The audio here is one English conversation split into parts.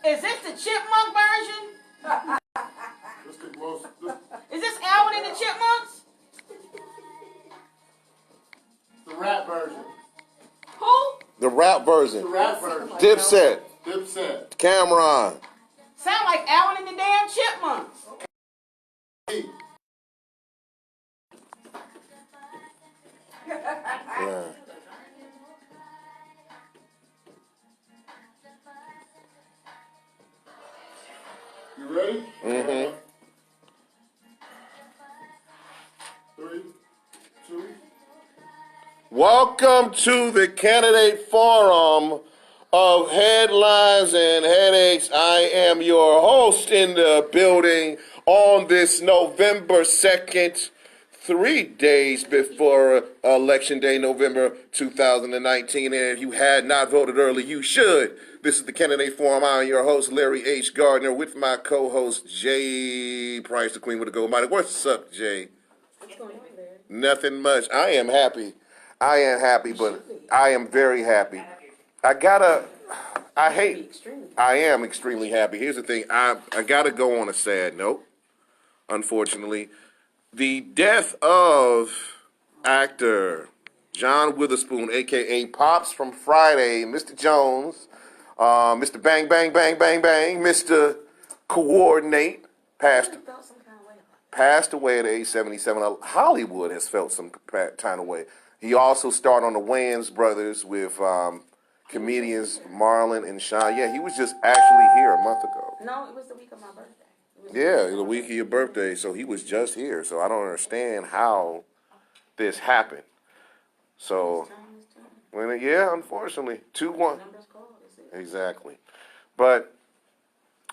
Is this the chipmunk version? Is this Alvin and the Chipmunks? The rap version. Who? The rap version. The rap version. Dipset. Dipset. Cameron. Sound like Alvin and the damn Chipmunks. Yeah. You ready? Mm-hmm. 3, 2. Welcome to the candidate forum of Headlines and Headaches. I am your host in the building on this November 2nd, 3 days before Election Day, November 2019. And if you had not voted early, you should. This is the candidate forum. I am your host, Larry H. Gardner, with my co-host, Jay Price, the Queen with the Gold Mighty. What's up, Jay? What's going on there? Nothing much. I am happy, but I am very happy. I am extremely happy. Here's the thing. I gotta go on a sad note, unfortunately. The death of actor John Witherspoon, a.k.a. Pops from Friday, Mr. Jones, Mr. Bang, Bang, Bang, Bang, Bang, Mr. Coordinate, passed away at age 77. Hollywood has felt some kind of way. He also starred on the Wayans brothers with comedians Marlon and Sean. Yeah, he was just actually here a month ago. No, it was the week of my birthday. Yeah, the week of your birthday, so he was just here. So I don't understand how this happened. So, yeah, unfortunately, 2-1. Exactly. But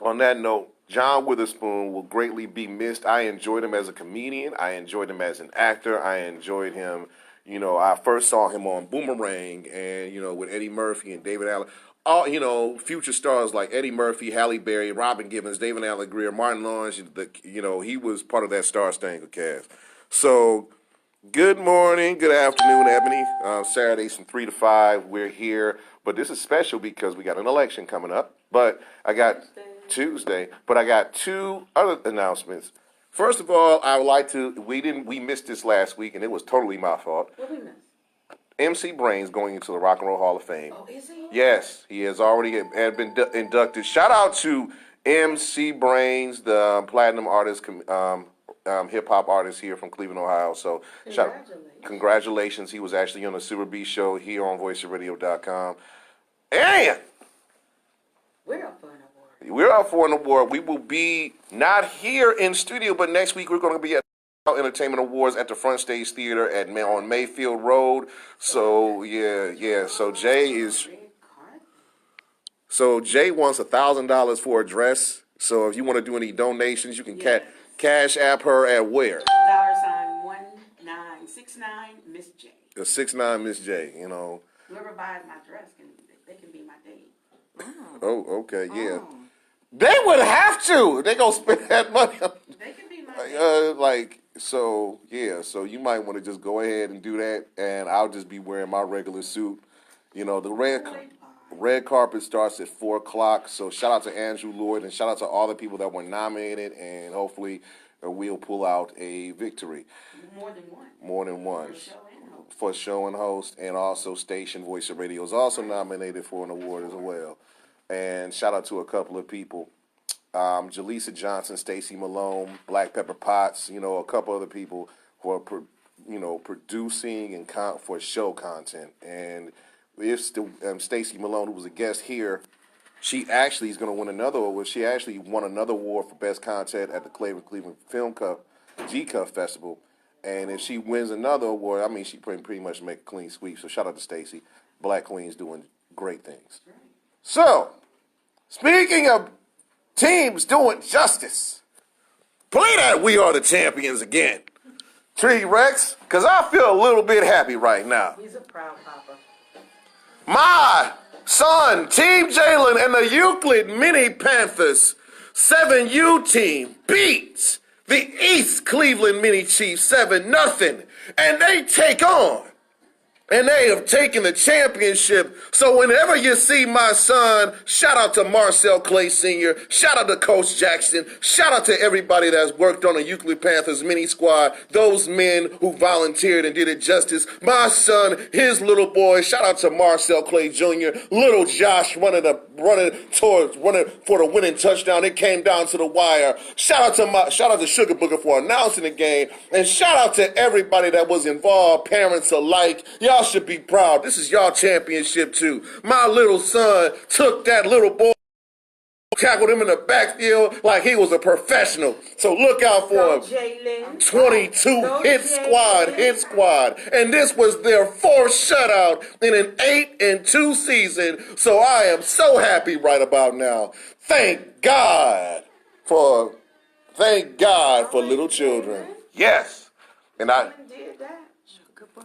on that note, John Witherspoon will greatly be missed. I enjoyed him as a comedian. I enjoyed him as an actor. I enjoyed him. You know, I first saw him on Boomerang and, with Eddie Murphy and David Allen. All, future stars like Eddie Murphy, Halle Berry, Robin Givens, David Allen Greer, Martin Lawrence, he was part of that star-spangled cast. So, good morning, good afternoon, Ebony. Saturdays from 3 to 5, we're here. But this is special because we got an election coming up. But I got Tuesday. But I got two other announcements. First of all, I would like to, we missed this last week, and it was totally my fault. What we missed? MC Brain's going into the Rock and Roll Hall of Fame. Oh, is he? Yes, he has already been inducted. Shout out to MC Brains, the platinum artist, hip-hop artist here from Cleveland, Ohio. So congratulations. He was actually on the Super B show here on voiceofradio.com. And we're up for an award. We're up for an award. We will be not here in studio, but next week we're going to be at Entertainment Awards at the Front Stage Theater on Mayfield Road. So yeah. So Jay wants $1,000 for a dress. So if you want to do any donations, you can cash app her at where? $1969 Miss J. 69 Miss J. Whoever buys my dress they can be my date. Oh, okay, yeah. They would have to. They gonna spend that money. They can be my date. So you might want to just go ahead and do that, and I'll just be wearing my regular suit. The red carpet starts at 4:00. So shout out to Andrew Lloyd and shout out to all the people that were nominated, and hopefully we'll pull out a victory. More than one. For show and host, and also Station Voice of Radio is also nominated for an award as well. And shout out to a couple of people. Jaleesa Johnson, Stacy Malone, Black Pepper Potts, a couple other people who are, producing and for show content. And if Stacy Malone, who was a guest here, she actually is going to win another award. She actually won another award for Best Content at the Cleveland Film Cup, G-Cup Festival. And if she wins another award, she pretty much make a clean sweep. So shout out to Stacy. Black Queen's doing great things. So, speaking of teams doing justice, play that We Are the Champions again. T-Rex, because I feel a little bit happy right now. He's a proud papa. My son, Team Jalen and the Euclid Mini Panthers 7U team beats the East Cleveland Mini Chiefs 7-0, and they take on And they have taken the championship. So whenever you see my son, shout out to Marcel Clay Sr., shout out to Coach Jackson, shout out to everybody that's worked on the Euclid Panthers mini squad, those men who volunteered and did it justice. My son, his little boy, shout out to Marcel Clay Jr., little Josh running for the winning touchdown. It came down to the wire. Shout out to Sugar Booger for announcing the game. And shout out to everybody that was involved, parents alike. Y'all should be proud. This is y'all championship too. My little son took that little boy, tackled him in the backfield like he was a professional. So look out for him. Jalen. 22 hit squad. And this was their fourth shutout in an 8-2 season. So I am so happy right about now. Thank God for little children. Yes. Did that.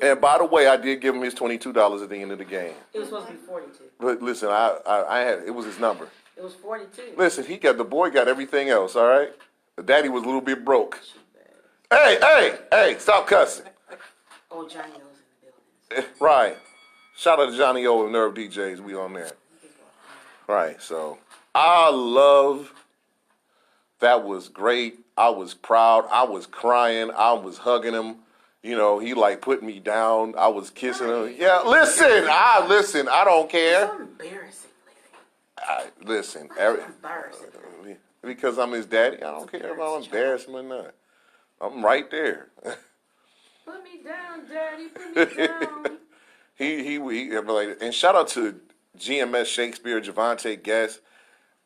And by the way, I did give him his $22 at the end of the game. It was supposed to be 42. But listen, it was his number. It was 42. Listen, the boy got everything else, all right? The daddy was a little bit broke. Hey, stop cussing. Oh, Johnny O's in the building. Right. Shout out to Johnny O and Nerve DJs. We on there. Right, so that was great. I was proud. I was crying. I was hugging him. You know, he like put me down. I was kissing him. Yeah, listen. I don't care. So embarrassing, lady. Listen. Embarrassing. Because I'm his daddy, I don't care if I'm embarrassed or not. I'm right there. Put me down, daddy. Put me down. he and shout out to GMS Shakespeare, Javante Guest.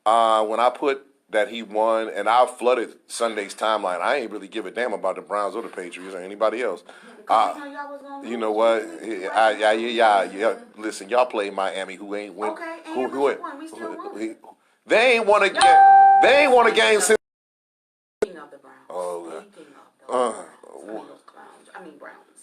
When I put that he won, and I flooded Sunday's timeline. I ain't really give a damn about the Browns or the Patriots or anybody else. You know what? Yeah. Listen, y'all play Miami, who ain't win. Okay, who won. We still won. They ain't won a game. They ain't won a game since. Speaking of the Browns. Browns.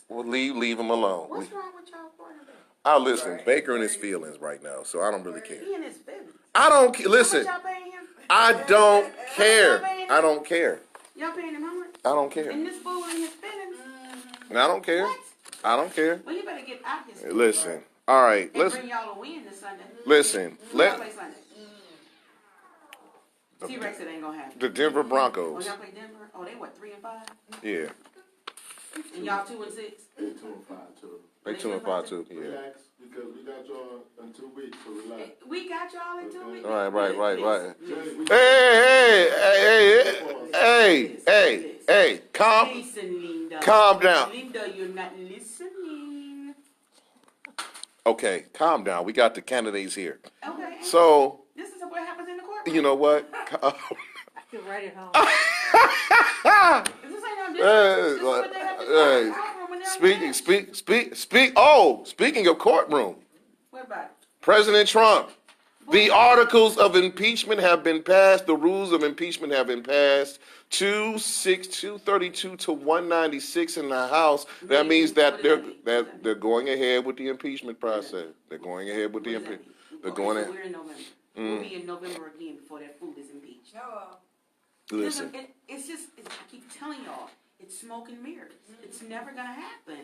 Well, leave them alone. What's wrong with y'all quarterback? Listen, Baker in his feelings right now, so I don't really care. He in his feelings. I don't listen. How much y'all paying him? I don't care. I don't care. Y'all paying him how much? I don't care. And this fool in his feelings. And I don't care. What? I don't care. Well, you better get out his feelings. Listen. All right. And Listen. bring y'all a win this Sunday. Listen. Who y'all play Sunday? T-Rex, it ain't gonna happen. The Denver Oh, Broncos. y'all play Denver? Oh, they what, 3-5? Yeah. And y'all 2-6? 2 and 5 too. They 2-5 too. Yeah. Relax, because we got y'all in 2 weeks, so relax. We got y'all in 2 weeks. Right. Jay, Hey. Listen, Linda. Calm down. Linda, you're not listening. Okay, calm down. We got the candidates here. Okay. So, This is what happens in the courtroom. you know what? I feel right at home. This ain't no different. This is what they have to do in the courtroom when they're engaged. Speaking of courtroom, What about it? President Trump, the articles of impeachment have been passed. The rules of impeachment have been passed. 232 to 196 in the House. That means that they're going ahead with the impeachment process. They're going ahead with the impeachment. They're going So ahead. we're in November. We'll be in November again before that fool is impeached. Listen. It's just, I keep telling y'all, it's smoke and mirrors. It's never gonna happen.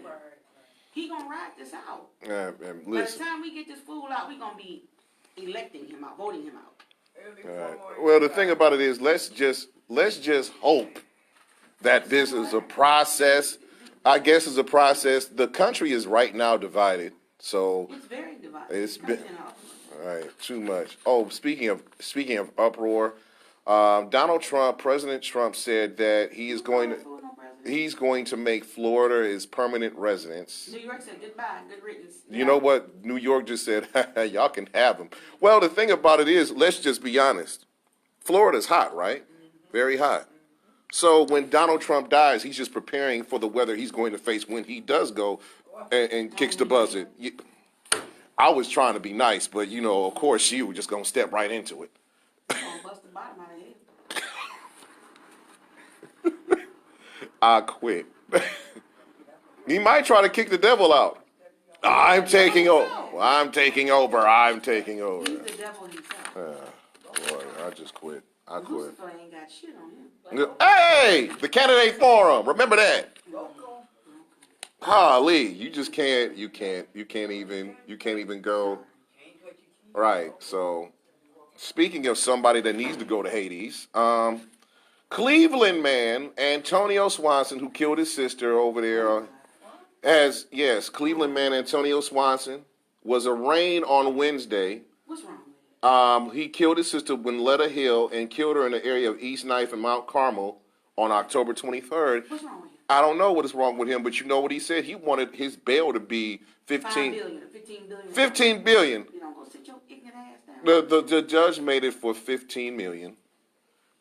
He gonna ride this out. And By the listen. time we get this fool out, we gonna be electing him out, voting him out. All right. Well, the thing about it is, let's just hope that this is a process. I guess it's a process. The country is right now divided, so It's very divided. It's been- Country and all. all right, too much. Oh, speaking of uproar, President Trump said that he's going to make Florida his permanent residence. New York said goodbye, good riddance. You know what? New York just said, y'all can have them. Well, the thing about it is, let's just be honest. Florida's hot, right? Very hot. So when Donald Trump dies, he's just preparing for the weather he's going to face when he does go and kicks the buzzer. I was trying to be nice, but, of course, you were just going to step right into it. Gonna bust the bottom out of his. I quit. He might try to kick the devil out. I'm taking over. I'm taking over. He's the devil himself. Boy, I just quit. I quit. Lucifer ain't got shit on him. Hey, the candidate forum. Remember that. Golly, you just can't. You can't even go. Right. So, speaking of somebody that needs to go to Hades, Cleveland man Antonio Swanson, who killed his sister over there, yes, Cleveland man Antonio Swanson was arraigned on Wednesday. What's wrong with it? He killed his sister Winletta Hill and killed her in the area of East Knife and Mount Carmel on October 23rd. What's wrong with him? I don't know what is wrong with him, but you know what he said? He wanted his bail to be 15 billion. 15 billion. You don't go sit your ignorant ass down. The judge made it for 15 million.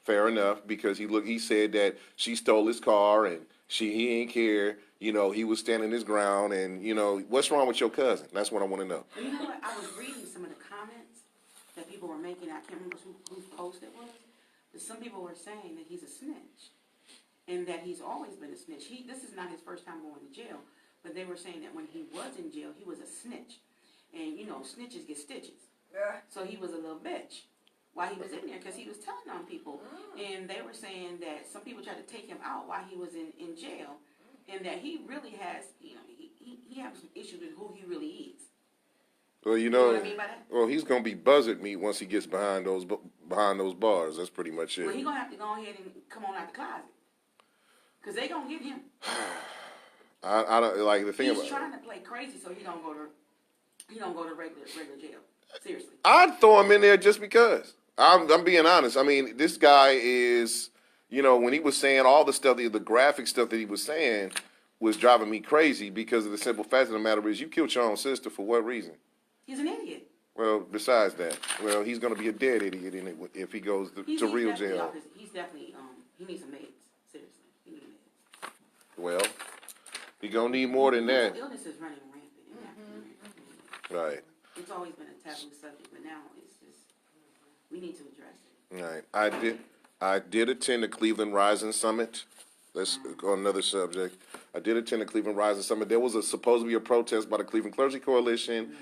Fair enough, because he said that she stole his car and he ain't care. You know, he was standing his ground, and you know, what's wrong with your cousin? That's what I want to know. You know what? I was reading some of the comments that people were making. I can't remember whose post it was, but some people were saying that he's a snitch, and that he's always been a snitch. This is not his first time going to jail, but they were saying that when he was in jail, he was a snitch, and you know, snitches get stitches. Yeah. So he was a little bitch while he was in there because he was telling on people, and they were saying that some people tried to take him out while he was in jail. And that he really has, you know, he has some issues with who he really is. Well, you know what I mean by that? Well, he's gonna be buzzard meat once he gets behind those bars. That's pretty much it. Well, he's gonna have to go ahead and come on out the closet, cause they gonna get him. I don't like the thing. He's trying to play crazy, so he don't go to regular jail. Seriously. I'd throw him in there just because. I'm being honest. I mean, this guy is. You know, when he was saying all the stuff, the graphic stuff that he was saying was driving me crazy because of the simple fact of the matter is you killed your own sister for what reason? He's an idiot. Well, besides that, he's going to be a dead idiot in it if he goes to real jail. He's definitely, he needs some meds. Seriously, he needs meds. Well, he's going to need more than that. Mental illness is running rampant. Right. It's always been a taboo subject, but now it's just, we need to address it. Right. I did attend the Cleveland Rising Summit. Let's go on another subject. I did attend the Cleveland Rising Summit. There was supposed to be a protest by the Cleveland Clergy Coalition,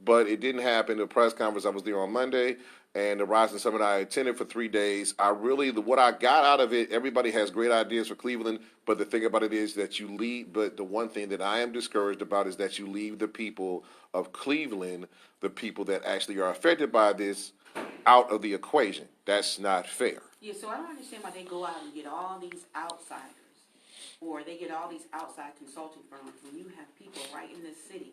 but it didn't happen. The press conference, I was there on Monday, and the Rising Summit I attended for 3 days. What I got out of it, everybody has great ideas for Cleveland, but the thing about it is that you leave, but the one thing that I am discouraged about is that you leave the people of Cleveland, the people that actually are affected by this, out of the equation. That's not fair. Yeah, so I don't understand why they go out and get all these outsiders, or they get all these outside consulting firms when you have people right in this city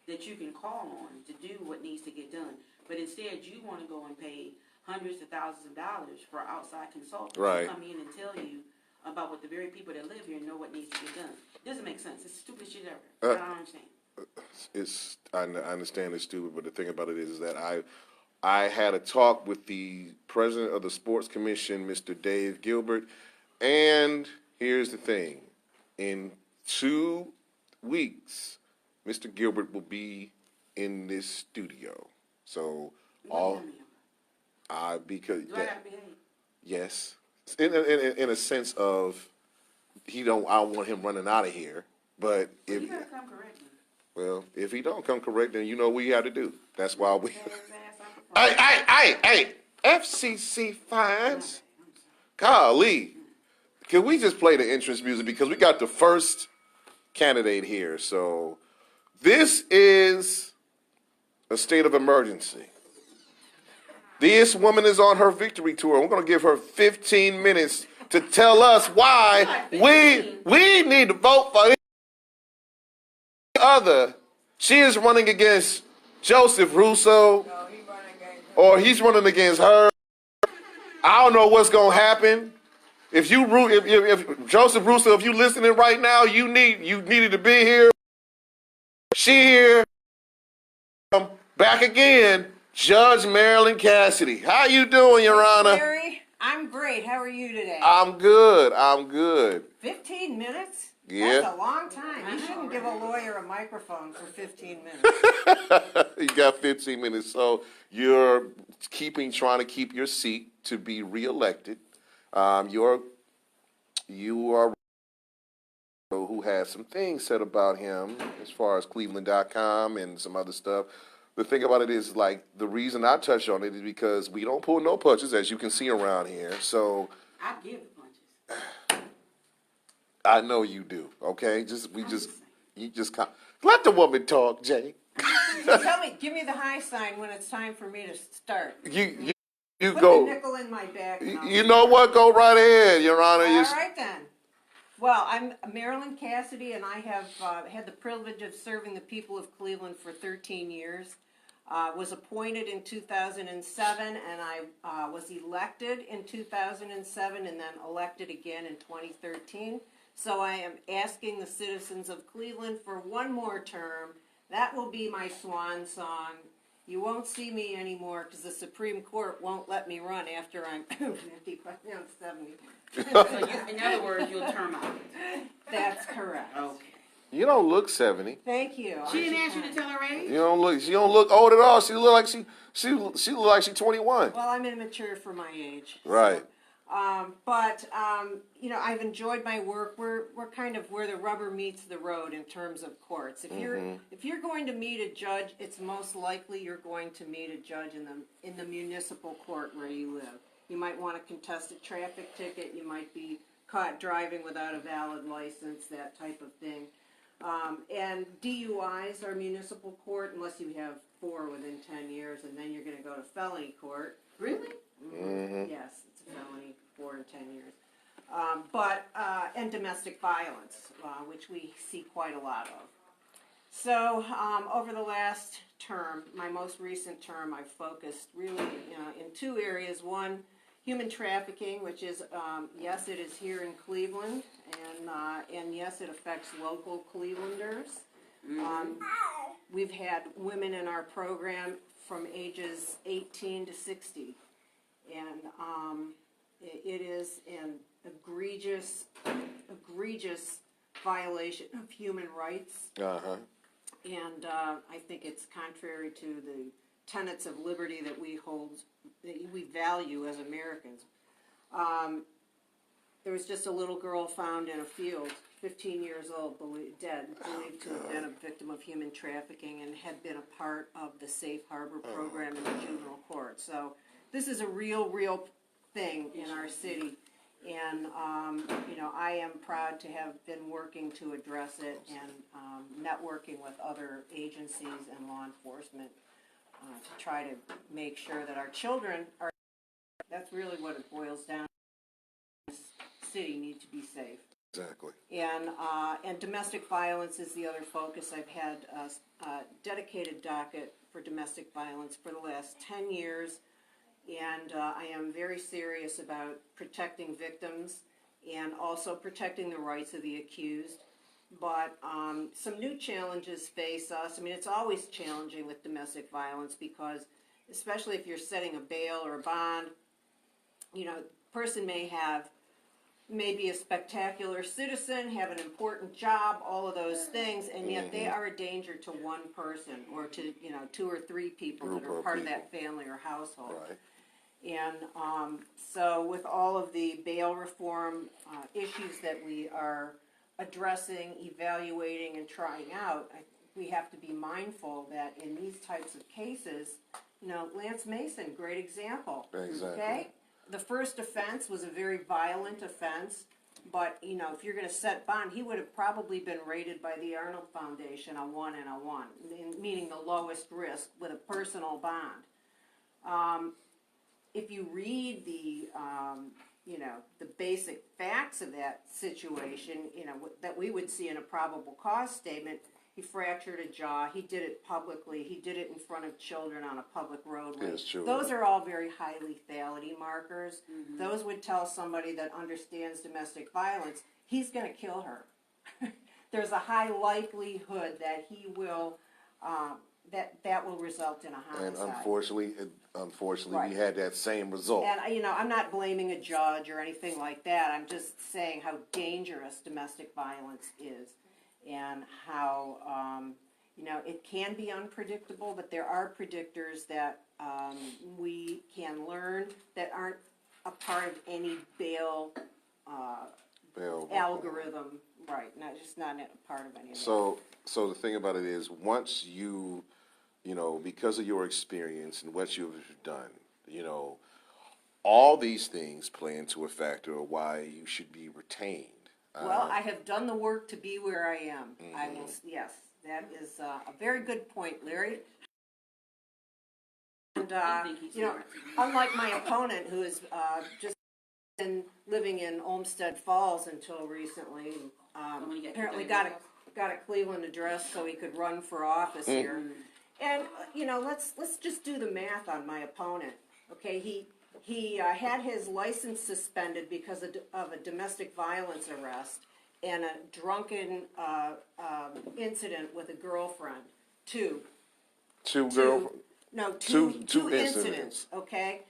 that you can call on to do what needs to get done. But instead, you want to go and pay hundreds of thousands of dollars for outside consultants to come in and tell you about what the very people that live here know what needs to get done. It doesn't make sense. It's the stupidest shit ever. I don't understand. I understand it's stupid, but the thing about it is that I had a talk with the president of the Sports Commission, Mr. Dave Gilbert, and here's the thing. In 2 weeks, Mr. Gilbert will be in this studio. So because do I gotta behave? Yes, in a sense of I don't want him running out of here. But if you gotta come correct. Well, if he don't come correct, then you know what we have to do. That's why we. Hey, FCC fines. Golly. Can we just play the entrance music? Because we got the first candidate here. So this is a state of emergency. This woman is on her victory tour. We're going to give her 15 minutes to tell us why we need to vote for the other. She is running against Joseph Russo. Or he's running against her. I don't know what's gonna happen. If Joseph Russo, if you listening right now, you needed to be here. She here. Back again, Judge Marilyn Cassidy. How you doing, Your Honor? Mary, I'm great. How are you today? I'm good. 15 minutes? Yeah. That's a long time. You shouldn't give a lawyer a microphone for 15 minutes. You got 15 minutes, so you're trying to keep your seat to be reelected. You are who has some things said about him as far as Cleveland.com and some other stuff. The thing about it is, like, the reason I touch on it is because we don't pull no punches, as you can see around here. So I give punches. I know you do. Okay, You just can't. Let the woman talk, Jay. Tell me, give me the high sign when it's time for me to start. You Put go. the nickel in my back. And I'll You know what? Go right ahead, Your Honor. All right then. Well, I'm Marilyn Cassidy, and I have had the privilege of serving the people of Cleveland for 13 years. Was appointed in 2007, and I was elected in 2007, and then elected again in 2013. So I am asking the citizens of Cleveland for one more term. That will be my swan song. You won't see me anymore because the Supreme Court won't let me run after I'm 70. So in other words, you'll term out. That's correct. Okay. You don't look 70. Thank you. She didn't ask you to tell her age? You don't look. She don't look old at all. She look like she look like she's 21. Well, I'm immature for my age. Right. You know, I've enjoyed my work. We're kind of where the rubber meets the road in terms of courts. If you're going to meet a judge, it's most likely you're going to meet a judge in the municipal court where you live. You might want to contest a traffic ticket. You might be caught driving without a valid license, that type of thing. And DUIs are municipal court unless you have 4 within 10 years, and then you're going to go to felony court. Really? Yes, it's a felony, 4 and 10 years. And domestic violence, which we see quite a lot of. So over the last term, my most recent term, I've focused really in 2 areas. One, human trafficking, which is, yes, it is here in Cleveland, and yes, it affects local Clevelanders. We've had women in our program from ages 18 to 60, and it is an egregious violation of human rights. Uh-huh. And I think it's contrary to the tenets of liberty that we hold, that we value as Americans. There was just a little girl found in a field, 15 years old, dead, believed to have been a victim of human trafficking and had been a part of the Safe Harbor program in the juvenile court. So this is a real thing in our city. And, I am proud to have been working to address it and networking with other agencies and law enforcement to try to make sure that our children are, that's really what it boils down to. This city need to be safe. Exactly. And domestic violence is the other focus. I've had a dedicated docket for domestic violence for the last 10 years. And I am very serious about protecting victims and also protecting the rights of the accused. But some new challenges face us. I mean, it's always challenging with domestic violence because, especially if you're setting a bail or a bond, the person may be a spectacular citizen, have an important job, all of those things, and yet they are a danger to one person or to 2 or 3 people that are part of that family or household. Right. And so with all of the bail reform issues that we are addressing, evaluating, and trying out, we have to be mindful that in these types of cases, Lance Mason, great example. Exactly. Okay? The first offense was a very violent offense, but, if you're going to set bond, he would have probably been rated by the Arnold Foundation a 1 and a 1, meaning the lowest risk with a personal bond. If you read the basic facts of that situation, that we would see in a probable cause statement, he fractured a jaw, he did it publicly, he did it in front of children on a public roadway. Yes, children. Those are all very high lethality markers. Mm-hmm. Those would tell somebody that understands domestic violence, he's going to kill her. There's a high likelihood that he will, that will result in a homicide. And unfortunately, Right. we had that same result. And, I'm not blaming a judge or anything like that. I'm just saying how dangerous domestic violence is and how, it can be unpredictable, but there are predictors that we can learn that aren't a part of any bail algorithm. Right, not a part of any of that. So the thing about it is, once you because of your experience and what you've done, all these things play into a factor of why you should be retained Well, I have done the work to be where I am. I will, yes, that is a very good point, Larry. And, I think he's you know, smart. unlike my opponent who has just been living in Olmsted Falls until recently, when he got apparently kicked out of got a Cleveland address so he could run for office here. And, you know, let's just do the math on my opponent. Okay, he had his license suspended because of a domestic violence arrest and a drunken incident with a girlfriend. Two incidents. Okay,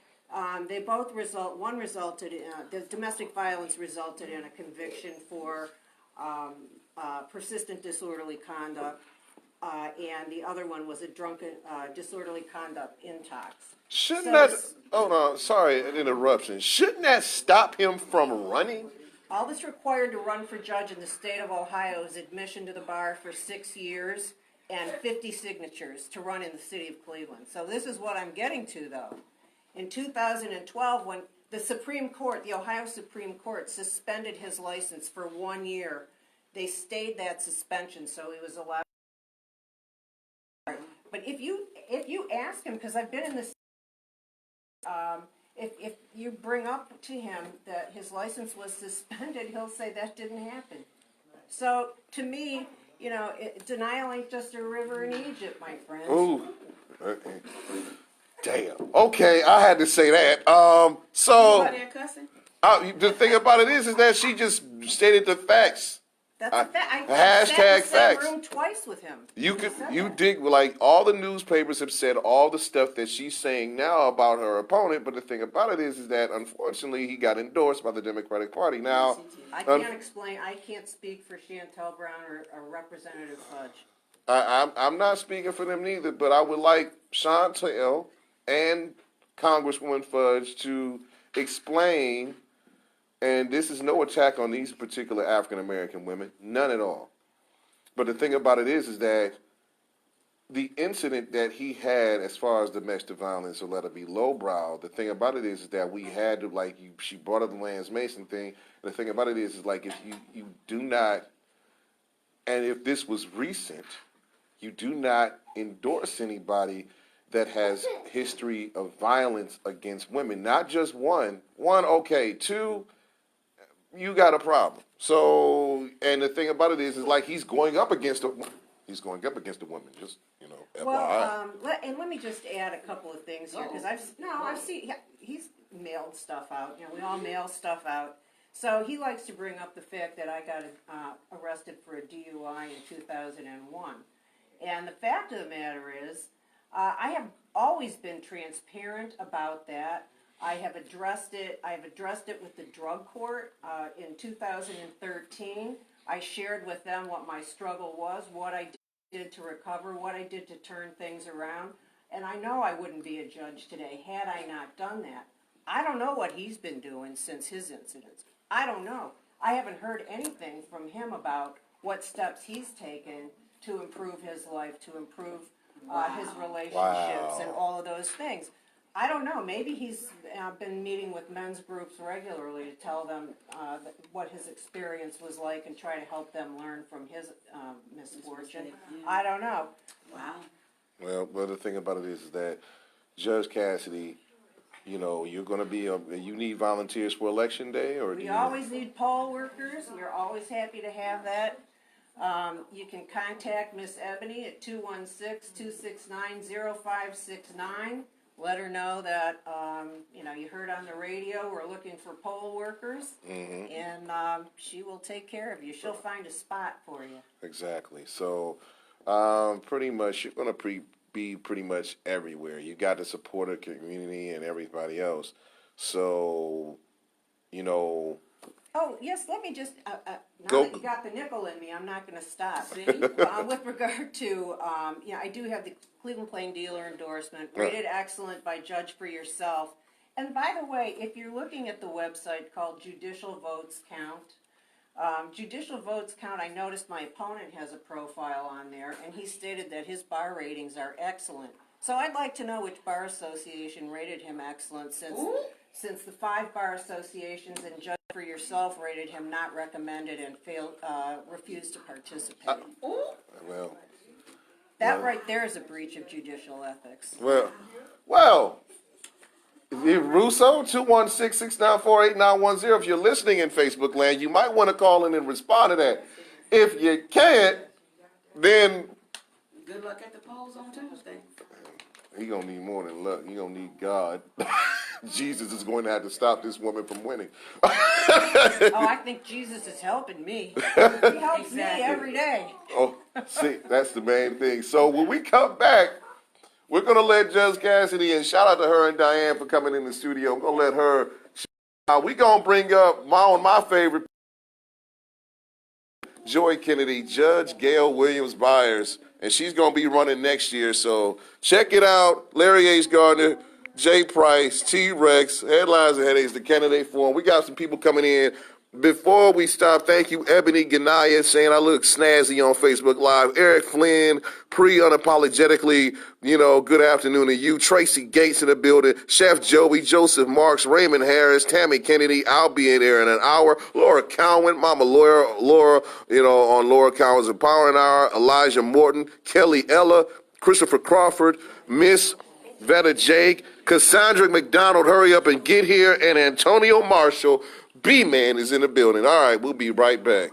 they both one resulted in the domestic violence resulted in a conviction for persistent disorderly conduct, and the other one was a drunken disorderly conduct intox. Shouldn't So that? this- Oh no, sorry, an interruption. Shouldn't that stop him from running? All that's required to run for judge in the state of Ohio is admission to the bar for 6 years and 50 signatures to run in the city of Cleveland. So this is what I'm getting to, though. In 2012, when the Supreme Court, the Ohio Supreme Court, suspended his license for 1 year, they stayed that suspension, so he was allowed. But if you ask him, because I've been in this, if you bring up to him that his license was suspended, he'll say that didn't happen. So to me, you know, denial ain't just a river in Egypt, my friends. Ooh, damn. Okay, I had to say that. So Anybody there cussing? the thing about it is that she just stated the facts. That's a fact. I hashtag sat in the same facts. room twice with him. You said that. dig like all the newspapers have said all the stuff that she's saying now about her opponent, but the thing about it is that unfortunately he got endorsed by the Democratic Party. Now, I can't explain. I can't speak for Chantel Brown or Representative Fudge. I'm not speaking for them neither, but I would like Chantel and Congresswoman Fudge to explain. And this is no attack on these particular African American women, none at all. But the thing about it is that the incident that he had as far as domestic violence, or let it be lowbrow, the thing about it is that we had to, she brought up the Lance Mason thing. And the thing about it is like, if you do not, and if this was recent, you do not endorse anybody that has history of violence against women. Not just one, okay, two, you got a problem. So, and the thing about it is like he's going up against a woman, just, you know, FYI. Well, let me just add a couple of things here, because I've seen, he's mailed stuff out, you know, we all mail stuff out. So he likes to bring up the fact that I got arrested for a DUI in 2001. And the fact of the matter is, I have always been transparent about that. I have addressed it with the drug court in 2013. I shared with them what my struggle was, what I did to recover, what I did to turn things around. And I know I wouldn't be a judge today had I not done that. I don't know what he's been doing since his incidents. I don't know. I haven't heard anything from him about what steps he's taken to improve his life, to improve his relationships and all of those things. I don't know. Maybe he's been meeting with men's groups regularly to tell them what his experience was like and try to help them learn from his misfortune. I don't know. Wow. Well, the thing about it is that Judge Cassidy, you know, you're going to be you need volunteers for election day, or We always need poll workers. We're always happy to have that. You can contact Miss Ebony at 216-269-0569. Let her know that, you know, you heard on the radio we're looking for poll workers, and she will take care of you. She'll find a spot for you. Exactly. So, pretty much, you're going to be pretty much everywhere. You got the supporter community and everybody else. So, you know. Oh, yes, let me just, now Go. that you got the nickel in me, I'm not going to stop. See? With regard to, I do have the Cleveland Plain Dealer endorsement, rated excellent by Judge for Yourself. And by the way, if you're looking at the website called Judicial Votes Count, Judicial Votes Count, I noticed my opponent has a profile on there, and he stated that his bar ratings are excellent. So I'd like to know which bar association rated him excellent, since the 5 bar associations and Judge for yourself rated him not recommended and refused to participate. Well, That right there is a breach of judicial ethics. well, if Russo, 216-694-8910. If you're listening in Facebook land, you might want to call in and respond to that. If you can't, then Good luck at the polls on Tuesday. he gonna need more than luck. He gonna need God. Jesus is going to have to stop this woman from winning. Oh, I think Jesus is helping me. He helps me Exactly. every day. Oh, see, that's the main thing. So when we come back, we're gonna let Judge Cassidy, and shout out to her and Diane for coming in the studio. I'm gonna let her. We gonna bring up one of my favorite, Joy Kennedy, Judge Gail Williams Byers, and she's gonna be running next year. So check it out. Larry H. Gardner, Jay Price, T-Rex, Headlines and Headaches, the candidate forum. We got some people coming in. Before we stop, thank you, Ebony Ganaya, saying I look snazzy on Facebook Live. Eric Flynn, unapologetically, good afternoon to you. Tracy Gates in the building. Chef Joey, Joseph Marks, Raymond Harris, Tammy Kennedy. I'll be in there in an hour. Laura Cowan, Mama Laura, on Laura Cowan's Empowering Hour. Elijah Morton, Kelly Ella, Christopher Crawford, Miss Vetta Jake, Cassandra McDonald, hurry up and get here, and Antonio Marshall, B-Man is in the building. All right, we'll be right back.